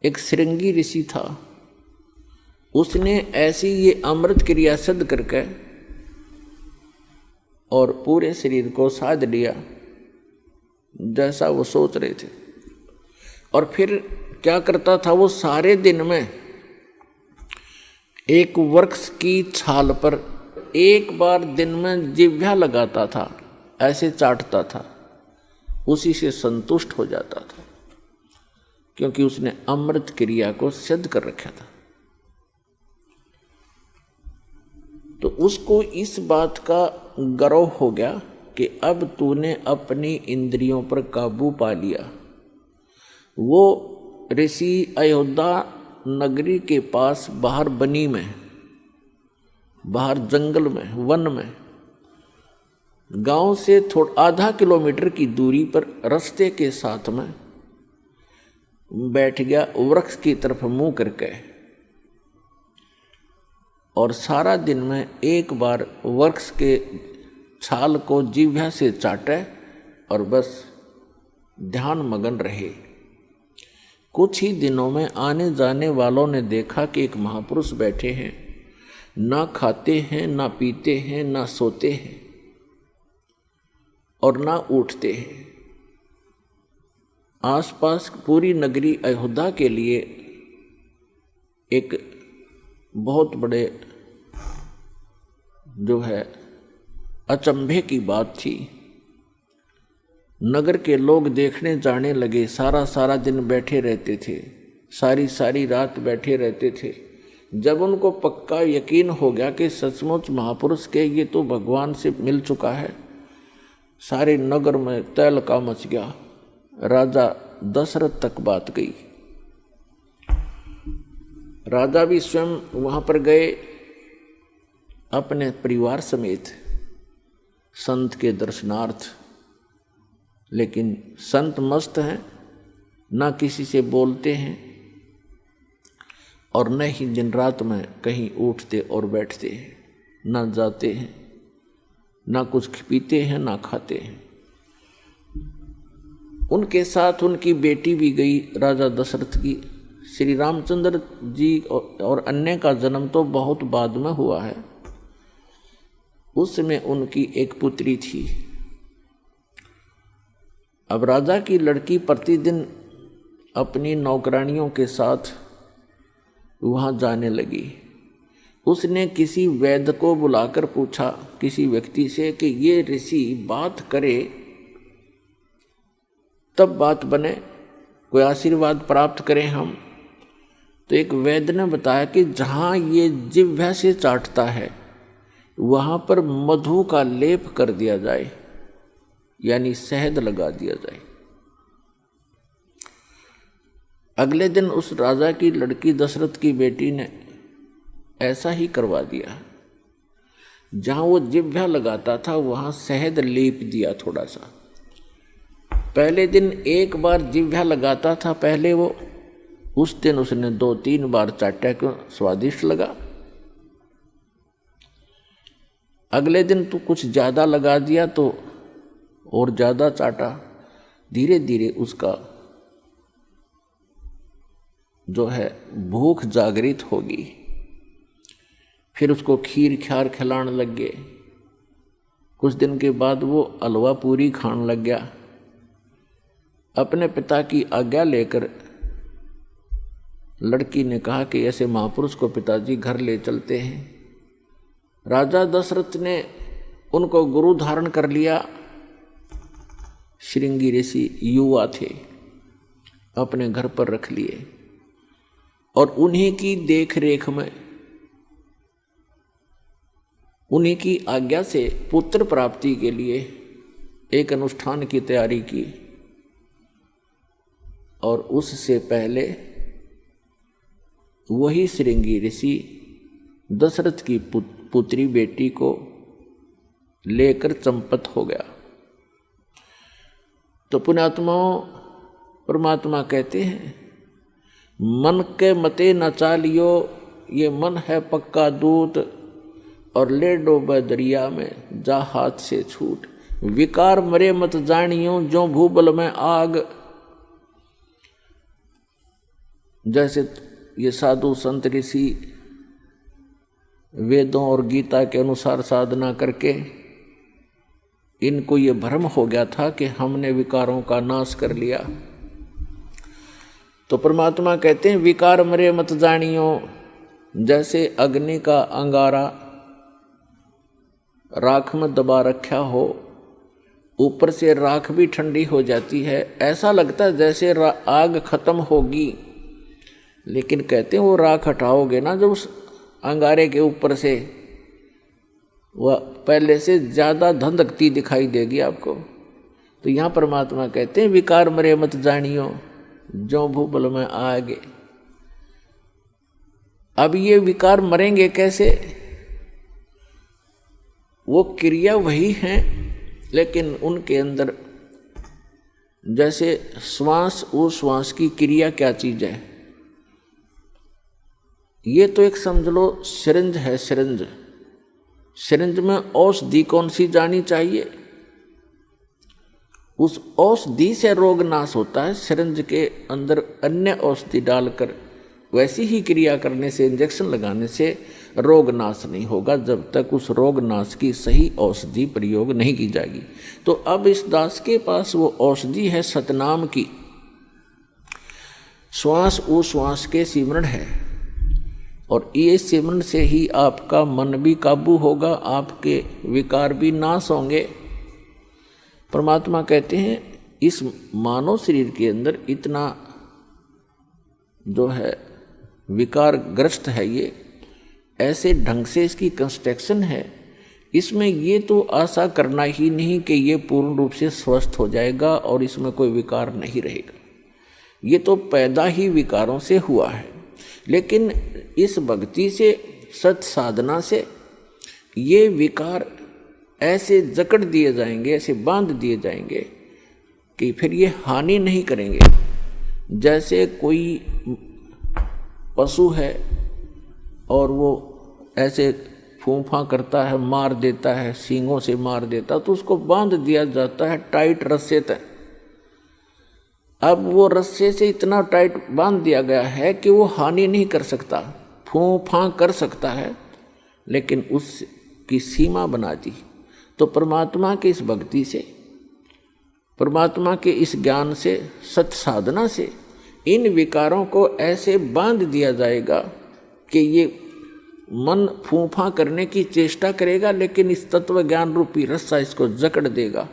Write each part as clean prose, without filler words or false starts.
एक श्रृंगी ऋषि था, उसने ऐसी ये अमृत क्रिया सिद्ध करके और पूरे शरीर को साध लिया जैसा वो सोच रहे थे। और फिर क्या करता था, वो सारे दिन में एक वृक्ष की छाल पर एक बार दिन में जिह्वा लगाता था, ऐसे चाटता था, उसी से संतुष्ट हो जाता था, क्योंकि उसने अमृत क्रिया को सिद्ध कर रखा था। तो उसको इस बात का गर्व हो गया कि अब तूने अपनी इंद्रियों पर काबू पा लिया। वो ऋषि अयोध्या नगरी के पास बाहर बनी में, बाहर जंगल में, वन में, गांव से आधा किलोमीटर की दूरी पर रास्ते के साथ में बैठ गया वृक्ष की तरफ मुंह करके, और सारा दिन में एक बार वृक्ष के छाल को जिह्वा से चाटे और बस ध्यान मगन रहे। कुछ ही दिनों में आने जाने वालों ने देखा कि एक महापुरुष बैठे हैं, ना खाते हैं, ना पीते हैं, ना सोते हैं और ना उठते हैं। आसपास पूरी नगरी अयोध्या के लिए एक बहुत बड़े जो है अचंभे की बात थी। नगर के लोग देखने जाने लगे, सारा सारा दिन बैठे रहते थे, सारी सारी रात बैठे रहते थे। जब उनको पक्का यकीन हो गया कि सचमुच महापुरुष के ये तो भगवान से मिल चुका है, सारे नगर में तहलका मच गया। राजा दशरथ तक बात गई। राजा भी स्वयं वहाँ पर गए अपने परिवार समेत संत के दर्शनार्थ, लेकिन संत मस्त हैं, ना किसी से बोलते हैं और न ही दिन रात में कहीं उठते और बैठते हैं, ना जाते हैं, ना कुछ पीते हैं, ना खाते हैं। उनके साथ उनकी बेटी भी गई राजा दशरथ की। श्री रामचंद्र जी और अन्य का जन्म तो बहुत बाद में हुआ है। उसमें उनकी एक पुत्री थी। अब राजा की लड़की प्रतिदिन अपनी नौकरानियों के साथ वहाँ जाने लगी। उसने किसी वैद्य को बुलाकर पूछा किसी व्यक्ति से कि ये ऋषि बात करे तब बात बने, कोई आशीर्वाद प्राप्त करें हम। तो एक वैद्य ने बताया कि जहाँ ये जिह्वा से चाटता है वहाँ पर मधु का लेप कर दिया जाए, यानी शहद लगा दिया जाए। अगले दिन उस राजा की लड़की दशरथ की बेटी ने ऐसा ही करवा दिया। जहाँ वो जिह्वा लगाता था वहाँ शहद लेप दिया थोड़ा सा। पहले दिन एक बार जिह्वा लगाता था, पहले वो उस दिन उसने 2-3 बार चाटा, क्यों स्वादिष्ट लगा। अगले दिन तो कुछ ज़्यादा लगा दिया तो और ज़्यादा चाटा। धीरे धीरे उसका जो है भूख जागृत होगी। फिर उसको खीर ख्यार खिलाने लग गए। कुछ दिन के बाद वो हलवा पूरी खाने लग गया। अपने पिता की आज्ञा लेकर लड़की ने कहा कि ऐसे महापुरुष को पिताजी घर ले चलते हैं। राजा दशरथ ने उनको गुरु धारण कर लिया। श्रृंगी ऋषि युवा थे, अपने घर पर रख लिए और उन्हीं की देख रेख में, उन्हीं की आज्ञा से पुत्र प्राप्ति के लिए एक अनुष्ठान की तैयारी की। और उससे पहले वही श्रृंगी ऋषि दशरथ की पुत्री बेटी को लेकर चंपत हो गया। तो पुण्यात्माओं, परमात्मा कहते हैं मन के मते न चालियो, ये मन है पक्का दूत, और ले डोबे दरिया में जा हाथ से छूट। विकार मरे मत जानियो, जो भूबल में आग। जैसे ये साधु संत ऋषि वेदों और गीता के अनुसार साधना करके इनको ये भ्रम हो गया था कि हमने विकारों का नाश कर लिया। तो परमात्मा कहते हैं विकार मरे मत जानियो, जैसे अग्नि का अंगारा राख में दबा रखा हो, ऊपर से राख भी ठंडी हो जाती है, ऐसा लगता है जैसे आग खत्म होगी, लेकिन कहते हैं वो राख हटाओगे ना जब उस अंगारे के ऊपर से, वह पहले से ज़्यादा धधकती दिखाई देगी आपको। तो यहाँ परमात्मा कहते हैं विकार मरे मत जानियो, जो भूबल में आगे। अब ये विकार मरेंगे कैसे? वो क्रिया वही है, लेकिन उनके अंदर जैसे श्वास उश्वास की क्रिया क्या चीज है, ये तो एक समझ लो सिरिंज है। सिरिंज में औषधि कौन सी जानी चाहिए, उस औषधि से रोग नाश होता है। सिरिंज के अंदर अन्य औषधि डालकर वैसी ही क्रिया करने से, इंजेक्शन लगाने से रोग नाश नहीं होगा जब तक उस रोग नाश की सही औषधि प्रयोग नहीं की जाएगी। तो अब इस दास के पास वो औषधि है सतनाम की, श्वास उश्वास के सिमरण है, और ये सिमरण से ही आपका मन भी काबू होगा, आपके विकार भी नाश होंगे। परमात्मा कहते हैं इस मानव शरीर के अंदर इतना जो है विकार ग्रस्त है, ये ऐसे ढंग से इसकी कंस्ट्रक्शन है, इसमें ये तो आशा करना ही नहीं कि ये पूर्ण रूप से स्वस्थ हो जाएगा और इसमें कोई विकार नहीं रहेगा। ये तो पैदा ही विकारों से हुआ है। लेकिन इस भक्ति से, सत साधना से ये विकार ऐसे जकड़ दिए जाएंगे, ऐसे बांध दिए जाएंगे कि फिर ये हानि नहीं करेंगे। जैसे कोई पशु है और वो ऐसे फूंफा करता है, मार देता है, सींगों से मार देता है, तो उसको बांध दिया जाता है टाइट रस्से तक। अब वो रस्से से इतना टाइट बांध दिया गया है कि वो हानि नहीं कर सकता, फूंफा कर सकता है, लेकिन उसकी सीमा बना दी। तो परमात्मा की इस भक्ति से, परमात्मा के इस ज्ञान से, सत साधना से इन विकारों को ऐसे बांध दिया जाएगा कि ये मन फूंफा करने की चेष्टा करेगा, लेकिन इस तत्व ज्ञान रूपी रस्सा इसको जकड़ देगा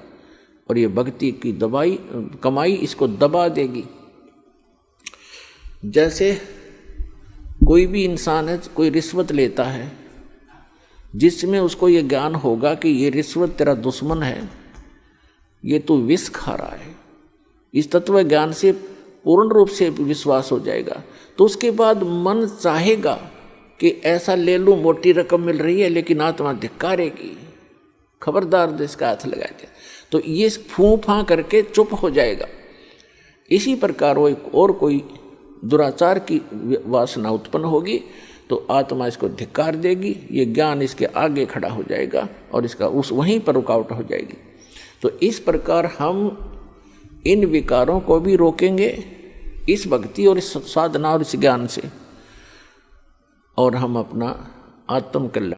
और ये भक्ति की कमाई इसको दबा देगी। जैसे कोई भी इंसान है, कोई रिश्वत लेता है, जिसमें उसको ये ज्ञान होगा कि ये रिश्वत तेरा दुश्मन है, ये तो विष खा रहा है, इस तत्व ज्ञान से पूर्ण रूप से विश्वास हो जाएगा, तो उसके बाद मन चाहेगा कि ऐसा ले लूं, मोटी रकम मिल रही है, लेकिन आत्मा धिक्कारेगी, खबरदार जिसका हाथ लगा दिया, तो ये फूंफा करके चुप हो जाएगा। इसी प्रकार वो एक और कोई दुराचार की वासना उत्पन्न होगी तो आत्मा इसको धिक्कार देगी, ये ज्ञान इसके आगे खड़ा हो जाएगा और इसका उस वहीं पर रुकावट हो जाएगी। तो इस प्रकार हम इन विकारों को भी रोकेंगे इस भक्ति और इस साधना और इस ज्ञान से, और हम अपना आत्म कल्याण